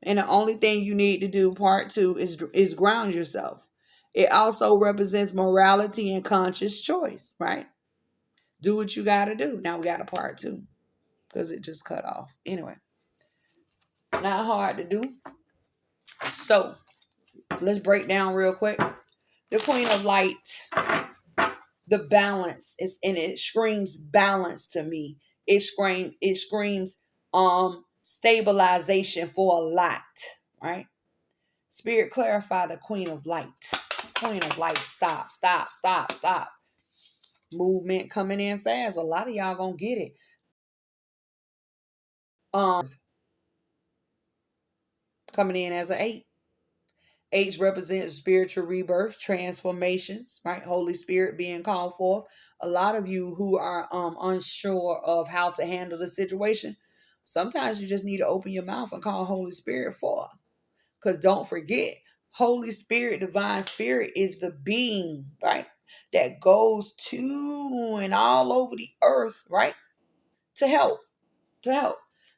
And the only thing you need to do, part 2, is ground yourself. It also represents morality and conscious choice, right? Do what you got to do. Now we got a part 2 because it just cut off. Anyway, not hard to do. So let's break down real quick. The Queen of Light, the balance is, and it screams balance to me. It screams stabilization for a lot, right? Spirit, clarify the Queen of Light. Queen of Light, stop. Movement coming in fast. A lot of y'all gonna get it. Coming in as an 8. H represents spiritual rebirth, transformations, right? Holy Spirit being called forth. A lot of you who are unsure of how to handle the situation, sometimes you just need to open your mouth and call Holy Spirit forth. Because don't forget, Holy Spirit, divine spirit is the being, right? That goes to and all over the earth, right? To help.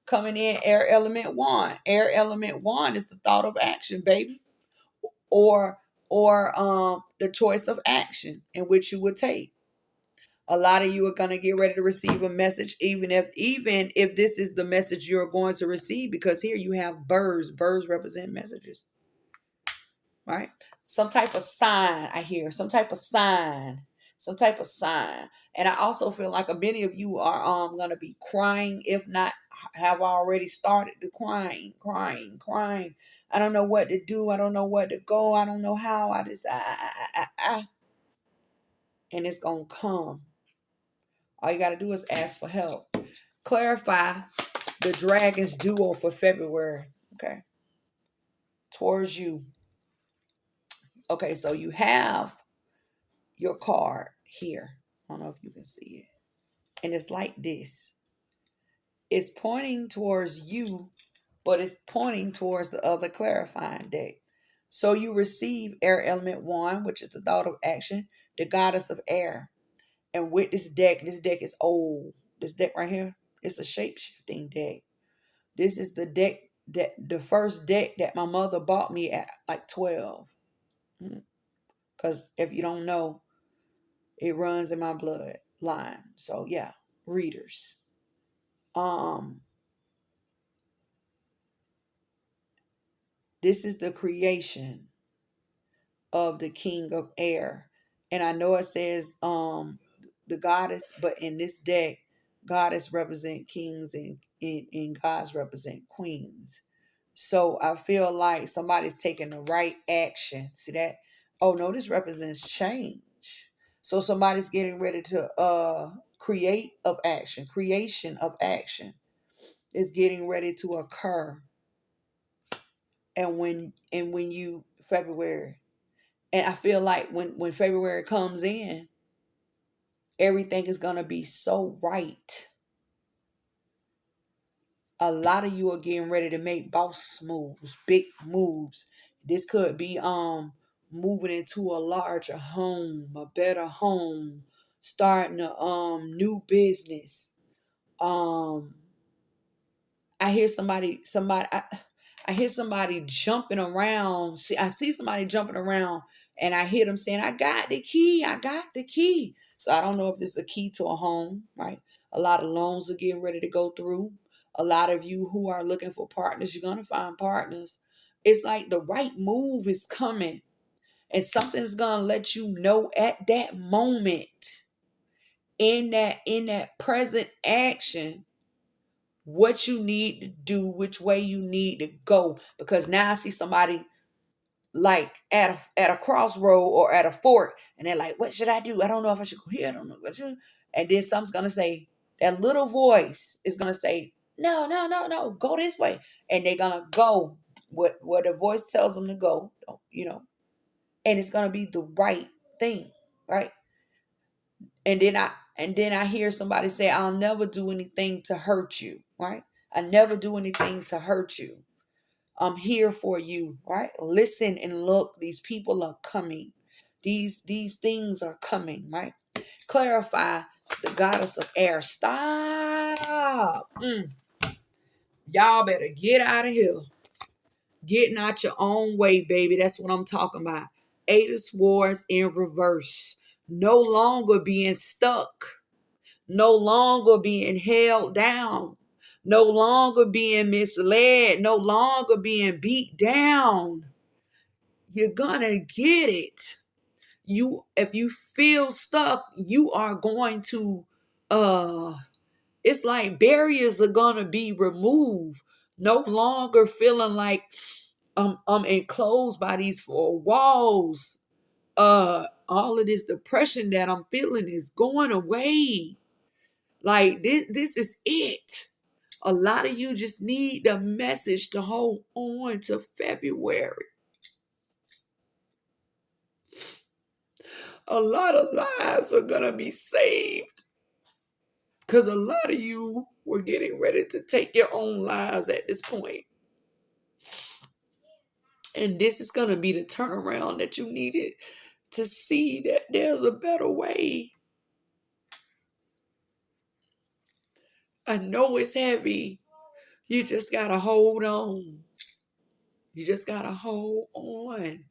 Coming in, air element 1. Air element 1 is the thought of action, baby. Or the choice of action in which you would take. A lot of you are going to get ready to receive a message, even if this is the message you're going to receive, because here you have birds. Birds represent messages, right? Some type of sign, I hear. Some type of sign. And I also feel like many of you are going to be crying, if not have already started to crying. I don't know what to do. I don't know where to go. I don't know how. I just, and it's going to come. All you got to do is ask for help. Clarify the Dragon's duo for February. Okay. Towards you. Okay, so you have your card here. I don't know if you can see it. And it's like this. It's pointing towards you, but it's pointing towards the other clarifying deck. So you receive air element 1, which is the thought of action, the goddess of air. And with this deck is old. This deck right here, it's a shape-shifting deck. This is the deck, that the first deck that my mother bought me at like 12. Because if you don't know, it runs in my bloodline. So yeah, readers. This is the creation of the king of air. And I know it says the goddess, but in this deck, goddess represent kings and gods represent queens. So I feel like somebody's taking the right action. See that? Oh no, this represents change. So somebody's getting ready to creation of action is getting ready to occur. And when you February, and I feel like when February comes in, everything is gonna be so right. A lot of you are getting ready to make boss moves, big moves. This could be moving into a larger home, a better home, starting a new business. I hear somebody I hear somebody jumping around. I see somebody jumping around, and I hear them saying, I got the key. So I don't know if this is a key to a home, right? A lot of loans are getting ready to go through. A lot of you who are looking for partners, you're going to find partners. It's like the right move is coming, and something's going to let you know at that moment, in that present action, what you need to do, which way you need to go. Because now I see somebody like at a crossroad or at a fork, and they're like, what should I do? I don't know if I should go here. I don't know what should. And then something's gonna say, that little voice is gonna say, no, go this way. And they're gonna go where the voice tells them to go, and it's gonna be the right thing, right? And then I hear somebody say, I'll never do anything to hurt you, right? I never do anything to hurt you. I'm here for you, right? Listen and look. These people are coming. These things are coming, right? Clarify the goddess of air. Stop. Y'all better get out of here. Getting out your own way, baby. That's what I'm talking about. Eight of Swords in reverse. No longer being stuck. No longer being held down. No longer being misled. No longer being beat down. You're gonna get it. If you feel stuck, you are going to it's like barriers are gonna be removed. No longer feeling like I'm enclosed by these four walls. All of this depression that I'm feeling is going away. Like this is it. A lot of you just need the message to hold on to February. A lot of lives are gonna be saved. Because a lot of you were getting ready to take your own lives at this point. And this is going to be the turnaround that you needed to see that there's a better way. I know it's heavy. You just got to hold on. You just got to hold on.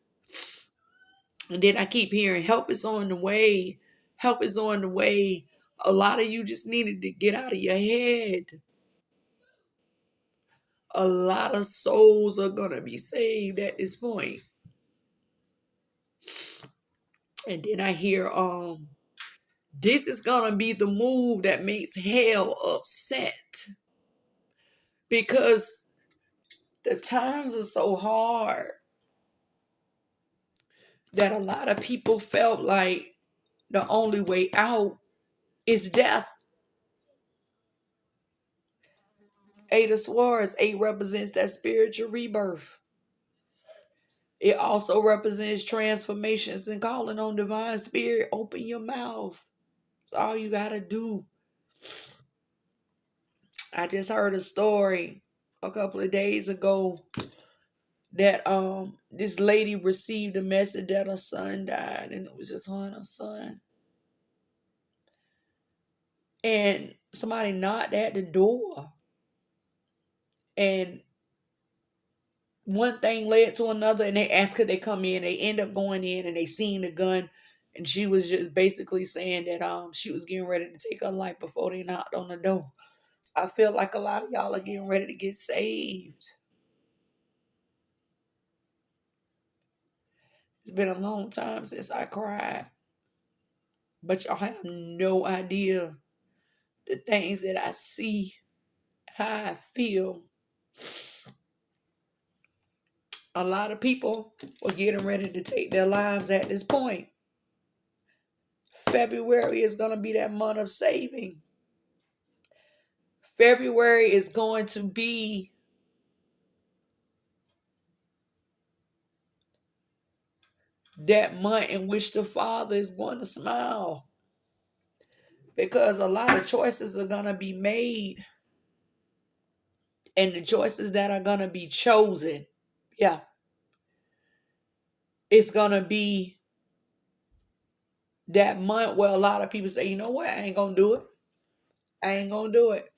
And then I keep hearing help is on the way. Help is on the way. A lot of you just needed to get out of your head. A lot of souls are going to be saved at this point. And then I hear, this is going to be the move that makes hell upset. Because the times are so hard that a lot of people felt like the only way out is death. Eight of Swords, 8 represents that spiritual rebirth. It also represents transformations and calling on divine spirit. Open your mouth. That's all you got to do. I just heard a story a couple of days ago that this lady received a message that her son died, and it was just her and her son. And somebody knocked at the door, and one thing led to another, and they asked could they come in. They end up going in, and they seen the gun, and she was just basically saying that she was getting ready to take her life before they knocked on the door. I feel like a lot of y'all are getting ready to get saved. It's been a long time since I cried, but y'all have no idea the things that I see, how I feel. A lot of people are getting ready to take their lives at this point. February is going to be that month of saving. February is going to be that month in which the Father is going to smile. Because a lot of choices are going to be made. And the choices that are going to be chosen, it's going to be that month where a lot of people say, you know what, I ain't going to do it. I ain't going to do it.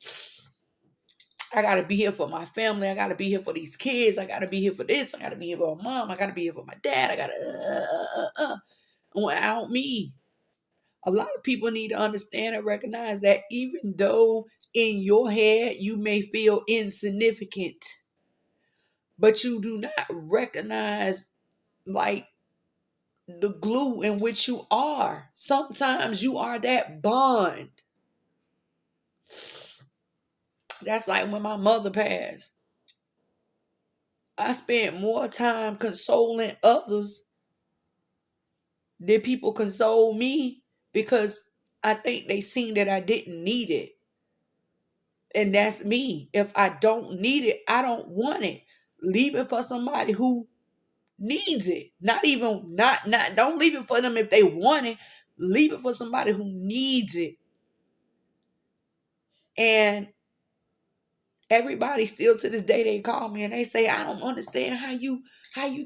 I got to be here for my family. I got to be here for these kids. I got to be here for this. I got to be here for my mom. I got to be here for my dad. I got to, without me. A lot of people need to understand and recognize that even though in your head you may feel insignificant, but you do not recognize like the glue in which you are. Sometimes you are that bond. That's like when my mother passed. I spent more time consoling others than people console me because I think they seen that I didn't need it. And that's me. If I don't need it, I don't want it. Leave it for somebody who needs it. Don't leave it for them if they want it. Leave it for somebody who needs it. And everybody still to this day, they call me and they say, I don't understand how you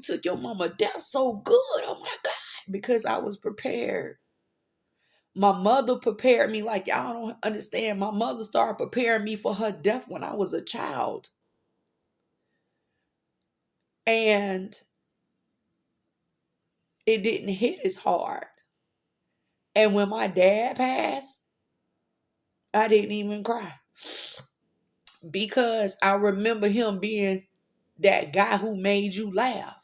took your mama death so good. Oh my God. Because I was prepared. My mother prepared me like y'all don't understand. My mother started preparing me for her death when I was a child. And it didn't hit as hard. And when my dad passed, I didn't even cry. Because I remember him being that guy who made you laugh.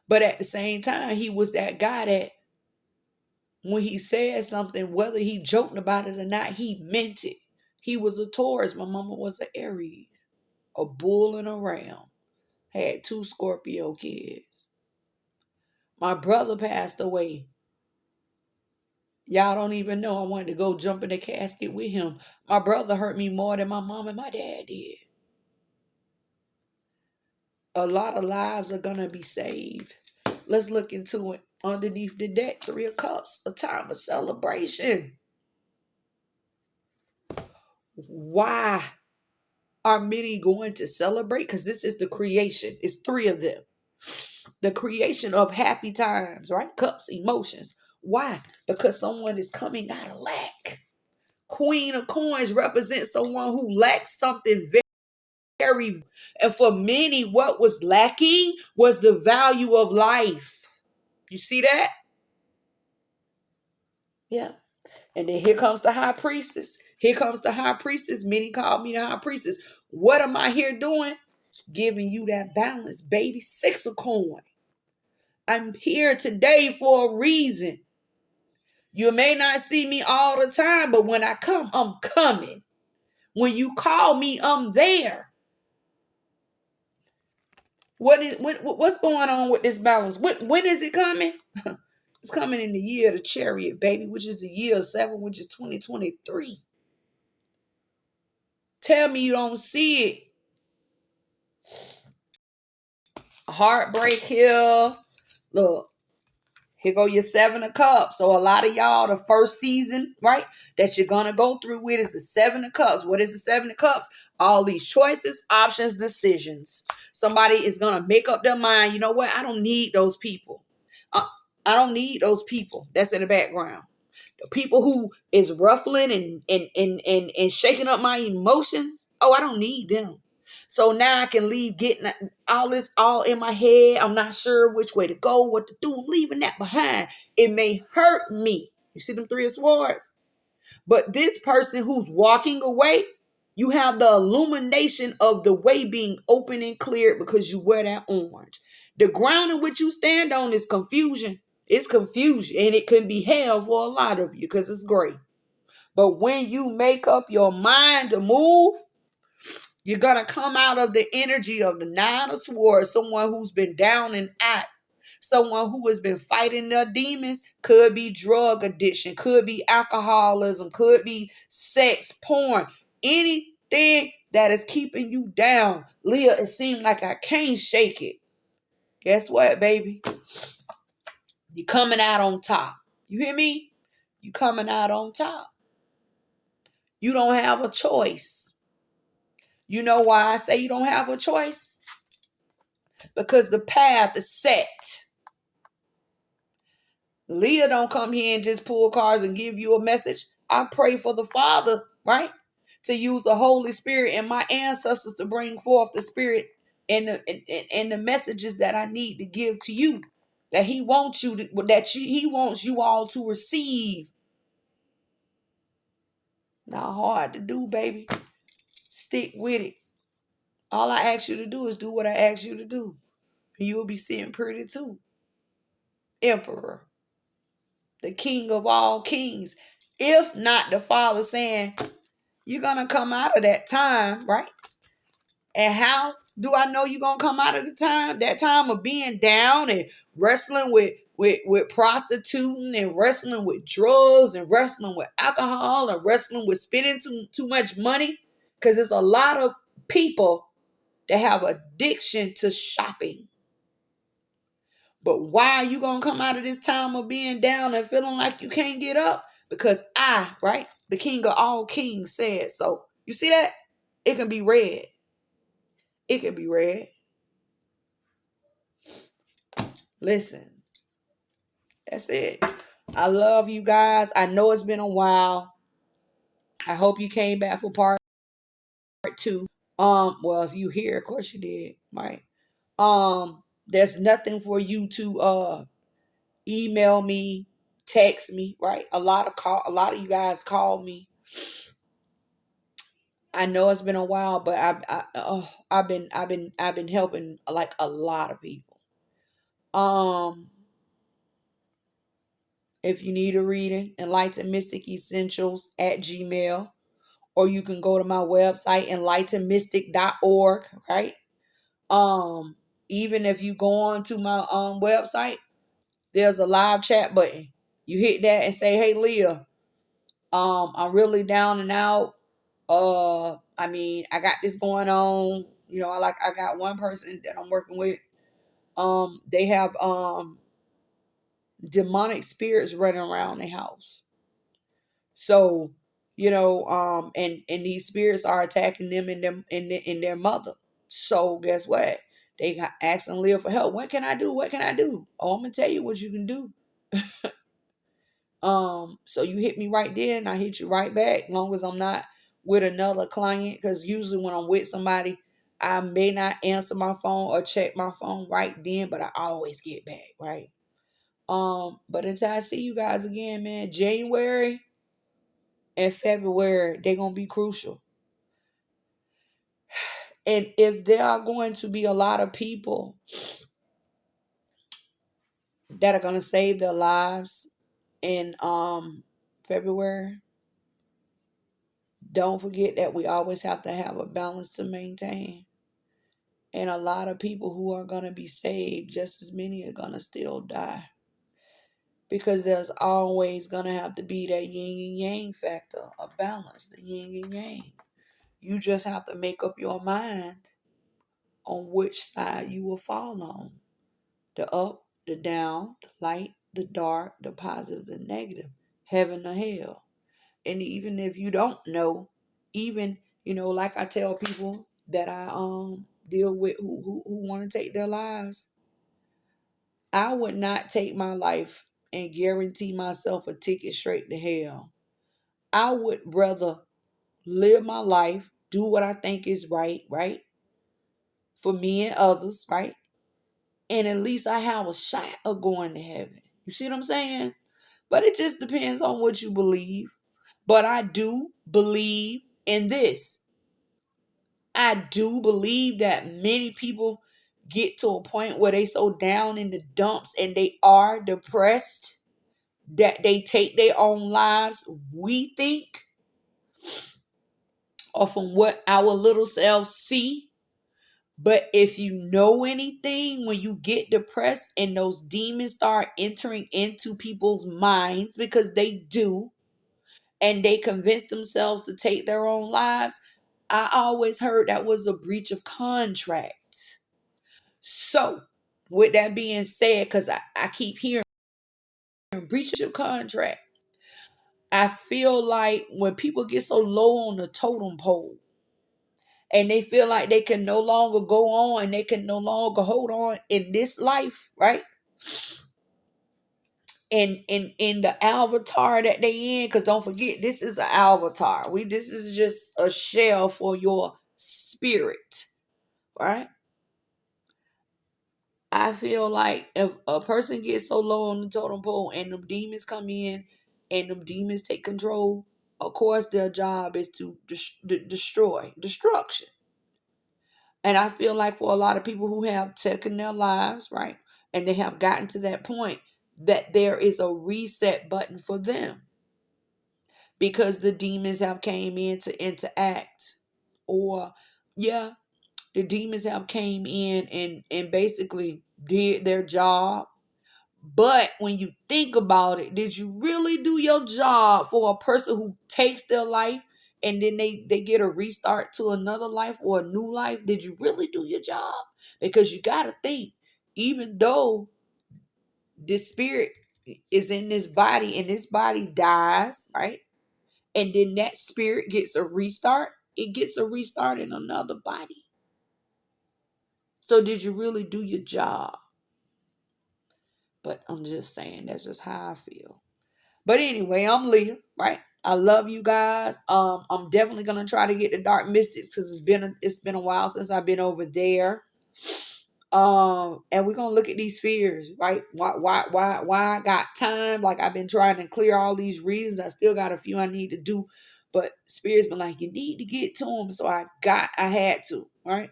But at the same time, he was that guy that when he said something, whether he joked about it or not, he meant it. He was a Taurus. My mama was an Aries, a bull and a ram. Had 2 Scorpio kids. My brother passed away. Y'all don't even know I wanted to go jump in the casket with him. My brother hurt me more than my mom and my dad did. A lot of lives are going to be saved. Let's look into it. Underneath the deck, 3 of Cups, a time of celebration. Why are many going to celebrate? Because this is the creation. It's 3 of them. The creation of happy times, right? Cups, emotions. Why? Because someone is coming out of lack. Queen of Coins represents someone who lacks something very, and for many, what was lacking was the value of life. You see that? Yeah. And then here comes the High Priestess. Here comes the High Priestess. Many call me the High Priestess. What am I here doing? Giving you that balance, baby. 6 of Coins. I'm here today for a reason. You may not see me all the time, but when I come, I'm coming. When you call me, I'm there. What's going on with this balance? When is it coming? It's coming in the year of the Chariot, baby, which is the year of 7, which is 2023. Tell me you don't see it. Heartbreak here. Look, here go your 7 of Cups. So a lot of y'all, the first season, right, that you're going to go through with is the 7 of Cups. What is the 7 of Cups? All these choices, options, decisions. Somebody is going to make up their mind. You know what? I don't need those people. I don't need those people that's in the background. The people who is ruffling and shaking up my emotions. Oh, I don't need them. So now I can leave getting all this all in my head. I'm not sure which way to go, what to do. I'm leaving that behind. It may hurt me. You see them 3 of Swords? But this person who's walking away, you have the illumination of the way being open and cleared because you wear that orange. The ground in which you stand on is confusion. It's confusion, and it can be hell for a lot of you because it's gray. But when you make up your mind to move, you're going to come out of the energy of the 9 of Swords, someone who's been down and out. Someone who has been fighting their demons. Could be drug addiction, could be alcoholism, could be sex, porn, anything that is keeping you down. Leah, it seems like I can't shake it. Guess what, baby? You're coming out on top. You hear me? You're coming out on top. You don't have a choice. You know why I say you don't have a choice? Because the path is set. Leah don't come here and just pull cards and give you a message. I pray for the Father, right? To use the Holy Spirit and my ancestors to bring forth the Spirit and the messages that I need to give to you. That He wants you to, He wants you all to receive. Not hard to do, baby. Stick with it. All I ask you to do is do what I ask you to do. And you will be sitting pretty too. Emperor. The King of all kings. If not the Father saying, you're going to come out of that time, right? And how do I know you're going to come out of the time? That time of being down and wrestling with prostituting and wrestling with drugs and wrestling with alcohol and wrestling with spending too much money. Because there's a lot of people that have addiction to shopping. But why are you going to come out of this time of being down and feeling like you can't get up? Because I, right, the King of all kings said so. You see that? It can be read. It can be read. Listen. That's it. I love you guys. I know it's been a while. I hope you came back for part 2. Well, if you here, of course you did, right? There's nothing for you to email me, text me, right? A lot of you guys call me. I know it's been a while, but I've been helping like a lot of people. If you need a reading, Enlightened Mystic Essentials at Gmail, or you can go to my website, enlightenedmystic.org, right? Um, Even if you go on to my website, there's a live chat button. You hit that and say, "Hey Leah, I'm really down and out. I mean, I got this going on. You know, I got one person that I'm working with. They have demonic spirits running around the house. So, and these spirits are attacking them and them in their mother. So guess what? They got asking Leah for help. What can I do? What can I do? Oh, I'm gonna tell you what you can do. So you hit me right there and I hit you right back, as long as I'm not with another client, because usually when I'm with somebody, I may not answer my phone or check my phone right then, but I always get back, right? But until I see you guys again, man, January and February, they're gonna be crucial. And if there are going to be a lot of people that are gonna save their lives in February, don't forget that we always have to have a balance to maintain. And a lot of people who are going to be saved, just as many are going to still die. Because there's always going to have to be that yin and yang factor of balance, the yin and yang. You just have to make up your mind on which side you will fall on. The up, the down, the light, the dark, the positive, the negative, heaven or hell. And even if you don't know, even, like I tell people that I deal with who want to take their lives, I would not take my life and guarantee myself a ticket straight to hell. I would rather live my life, do what I think is right, for me and others, right? And at least I have a shot of going to heaven. You see what I'm saying? But it just depends on what you believe. But I do believe in this. I do believe that many people get to a point where they so down in the dumps and they are depressed that they take their own lives, we think, or from what our little selves see. But if you know anything, when you get depressed and those demons start entering into people's minds, because they do, and they convince themselves to take their own lives, I always heard that was a breach of contract. So, with that being said, because I keep hearing breach of contract, I feel like when people get so low on the totem pole and they feel like they can no longer go on and they can no longer hold on in this life, right? And in the avatar that they in, because don't forget, this is an avatar. This is just a shell for your spirit, right? I feel like if a person gets so low on the totem pole and them demons come in and them demons take control, of course their job is to destruction. And I feel like for a lot of people who have taken their lives, right, and they have gotten to that point, that there is a reset button for them because the demons have came in to interact, or yeah, the demons have came in and basically did their job. But when you think about it, did you really do your job for a person who takes their life and then they get a restart to another life or a new life? Did you really do your job? Because you got to think, even though this spirit is in this body and this body dies, right? And then that spirit gets a restart, it gets a restart in another body. So did you really do your job? But I'm just saying, that's just how I feel. But anyway, I'm Leah, right? I love you guys. I'm definitely gonna try to get the Dark Mystics because it's been a while since I've been over there. And we're gonna look at these fears, right? Why I got time? Like I've been trying to clear all these reasons. I still got a few I need to do, but Spirit's been like, you need to get to them. So I had to, right?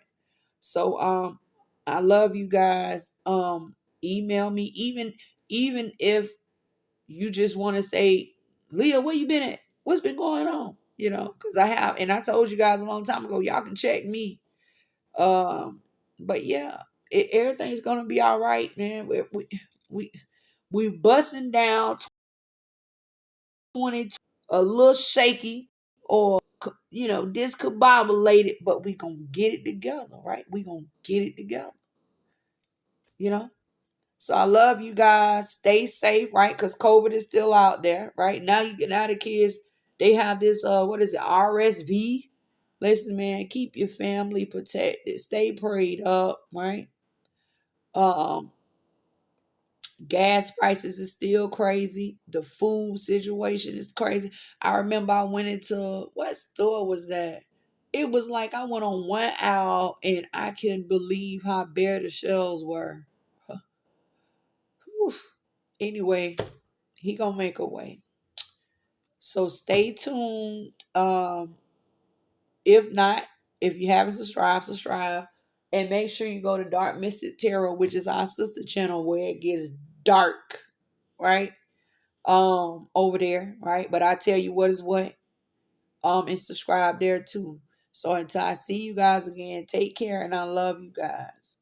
So I love you guys. Email me, even if you just want to say, Leah, where you been at? What's been going on? Because I have, and I told you guys a long time ago, y'all can check me. But yeah, everything's gonna be all right, man. We we busting down 22, a little shaky or discombobulated, but we gonna get it together, right? We gonna get it together, you know. So I love you guys. Stay safe, right? Because COVID is still out there, right? Now the kids, they have this what is it, RSV? Listen, man, keep your family protected. Stay prayed up, right? Um, gas prices is still crazy. The food situation is crazy. I remember I went into, what store was that? It was like I went on one aisle and I couldn't believe how bare the shelves were. Whew. Anyway, he gonna make a way. So stay tuned. If not, if you haven't subscribe. And make sure you go to Dark Mystic Tarot, which is our sister channel where it gets dark, right? Over there, right? But I tell you what is what. And subscribe there too. So until I see you guys again, take care and I love you guys.